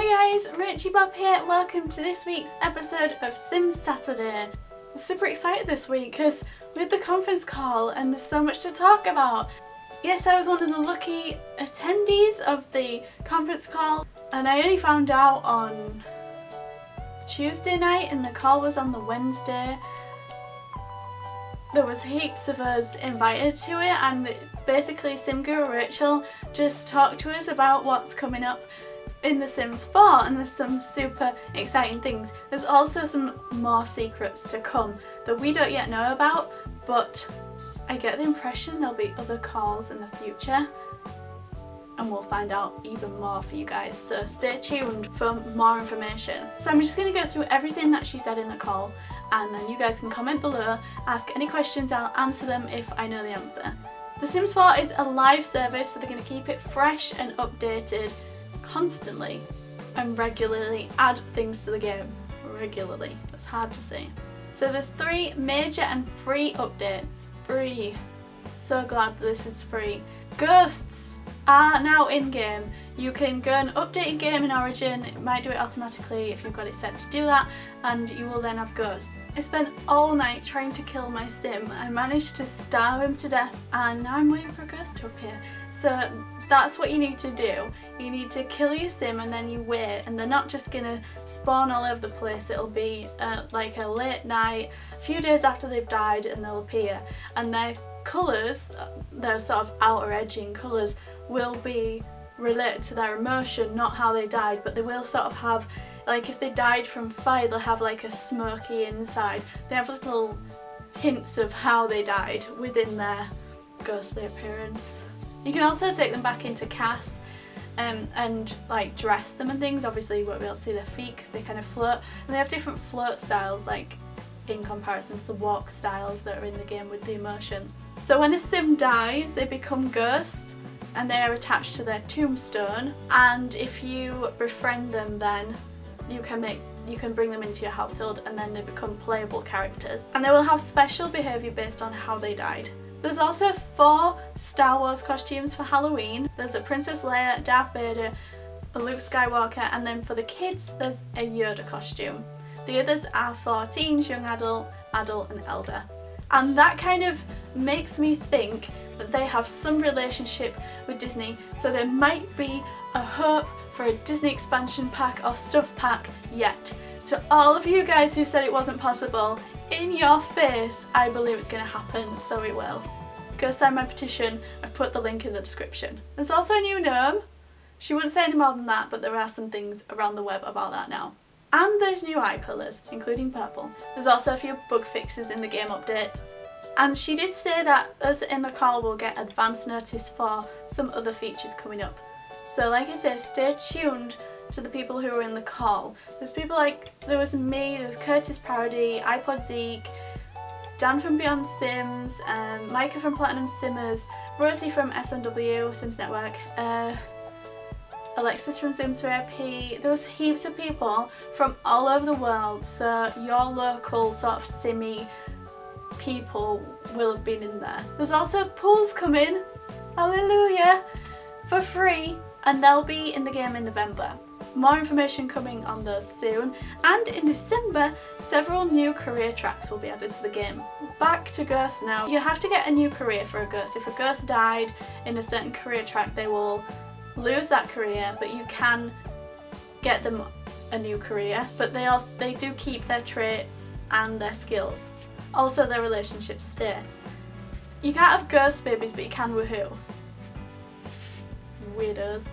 Hi guys, Rachybop here. Welcome to this week's episode of Sims Saturday. I'm super excited this week because we had the conference call and there's so much to talk about. Yes, I was one of the lucky attendees of the conference call and I only found out on Tuesday night and the call was on the Wednesday. There was heaps of us invited to it and basically Sim Guru Rachel just talked to us about what's coming up in The Sims 4 and there's some super exciting things. There's also some more secrets to come that we don't yet know about, but I get the impression there'll be other calls in the future and we'll find out even more for you guys, so stay tuned for more information. So I'm just going to go through everything that she said in the call and then you guys can comment below, ask any questions, I'll answer them if I know the answer. The Sims 4 is a live service, so they're going to keep it fresh and updated constantly and regularly add things to the game. Regularly, that's hard to say. So there's 3 major and free updates. Free. So glad this is free. Ghosts are now in-game. You can go and update your game in Origin, it might do it automatically if you've got it set to do that, and you will then have ghosts. I spent all night trying to kill my sim. I managed to starve him to death and now I'm waiting for a ghost to appear. So that's what you need to do. You need to kill your sim and then you wait, and they're not just gonna spawn all over the place. It'll be like a late night, a few days after they've died, and they'll appear. And their colours, their sort of outer edging colours, will be related to their emotion, not how they died, but they will sort of have, like if they died from fire, they'll have like a smoky inside. They have little hints of how they died within their ghostly appearance. You can also take them back into CAS and like dress them and things. Obviously you won't be able to see their feet because they kind of float, and they have different float styles like in comparison to the walk styles that are in the game with the emotions. So when a sim dies they become ghosts and they are attached to their tombstone, and if you befriend them then you can bring them into your household and then they become playable characters, and they will have special behaviour based on how they died. There's also 4 Star Wars costumes for Halloween. There's a Princess Leia, Darth Vader, a Luke Skywalker, and then for the kids there's a Yoda costume. The others are for teens, young adult, adult and elder. And that kind of makes me think that they have some relationship with Disney, so there might be a hope for a Disney expansion pack or stuff pack yet. To all of you guys who said it wasn't possible, in your face, I believe it's going to happen, so it will. Go sign my petition, I've put the link in the description. There's also a new gnome. She wouldn't say any more than that, but there are some things around the web about that now. And there's new eye colours, including purple. There's also a few bug fixes in the game update. And she did say that us in the call will get advance notice for some other features coming up. So like I say, stay tuned to the people who were in the call. There's people like, there was me, there was Curtis Parody, iPod Zeke, Dan from Beyond Sims, Micah from Platinum Simmers, Rosie from SNW, Sims Network, Alexis from Sims 3IP. There was heaps of people from all over the world, so your local sort of simmy people will have been in there. There's also pools coming, hallelujah, for free, and they'll be in the game in November. More information coming on those soon, and in December several new career tracks will be added to the game. Back to ghosts now. You have to get a new career for a ghost. If a ghost died in a certain career track they will lose that career, but you can get them a new career, but they do keep their traits and their skills. Also their relationships stay. You can't have ghost babies, but you can woohoo. Weirdos.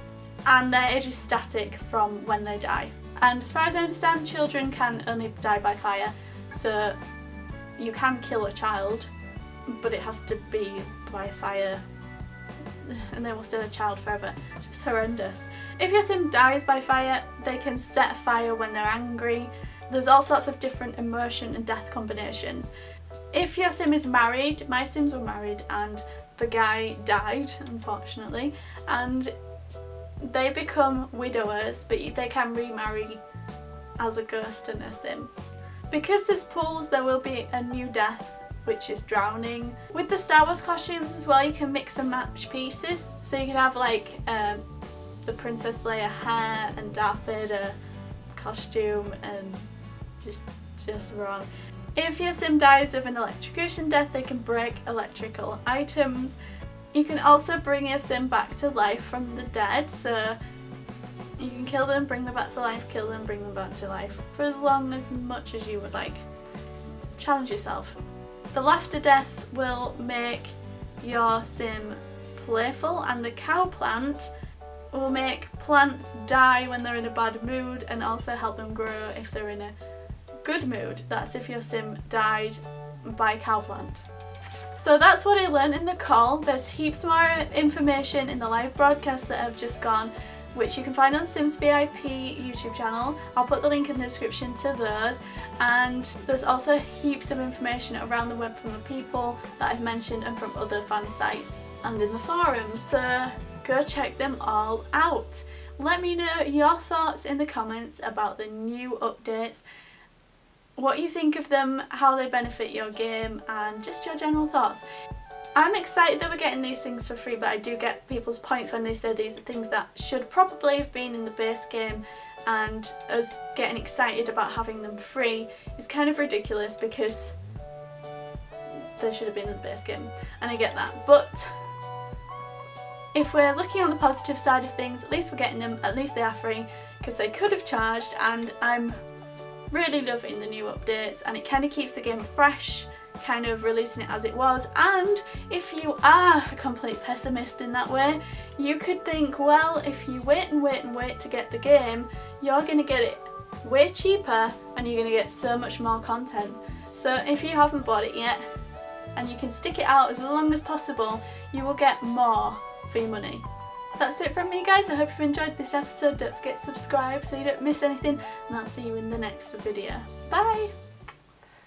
And their age is static from when they die. And as far as I understand, children can only die by fire, so you can kill a child, but it has to be by fire and they will stay a child forever. It's just horrendous. If your sim dies by fire, they can set a fire when they're angry. There's all sorts of different emotion and death combinations. If your sim is married, my sims were married and the guy died, unfortunately, and they become widowers, but they can remarry as a ghost and a sim. Because there's pools, there will be a new death, which is drowning. With the Star Wars costumes as well, you can mix and match pieces. So you can have like the Princess Leia hair and Darth Vader costume and just wrong. If your sim dies of an electrocution death, they can break electrical items. You can also bring your sim back to life from the dead, so you can kill them, bring them back to life, kill them, bring them back to life for as much as you would like. Challenge yourself. The laughter death will make your sim playful, and the cow plant will make plants die when they're in a bad mood and also help them grow if they're in a good mood. That's if your sim died by cow plant. So that's what I learned in the call. There's heaps more information in the live broadcast that have just gone, which you can find on Sims VIP YouTube channel. I'll put the link in the description to those, and there's also heaps of information around the web from the people that I've mentioned and from other fan sites and in the forums, so go check them all out. Let me know your thoughts in the comments about the new updates, what you think of them, how they benefit your game, and just your general thoughts. I'm excited that we're getting these things for free, but I do get people's points when they say these are things that should probably have been in the base game, and us getting excited about having them free is kind of ridiculous because they should have been in the base game, and I get that. But if we're looking on the positive side of things, at least we're getting them, at least they are free, because they could have charged, and I'm really loving the new updates, and it kind of keeps the game fresh, kind of releasing it as it was. And if you are a complete pessimist in that way, you could think, well, if you wait and wait and wait to get the game, you're going to get it way cheaper and you're going to get so much more content. So if you haven't bought it yet and you can stick it out as long as possible, you will get more for your money. That's it from me, guys. I hope you've enjoyed this episode. Don't forget to subscribe so you don't miss anything, and I'll see you in the next video. Bye!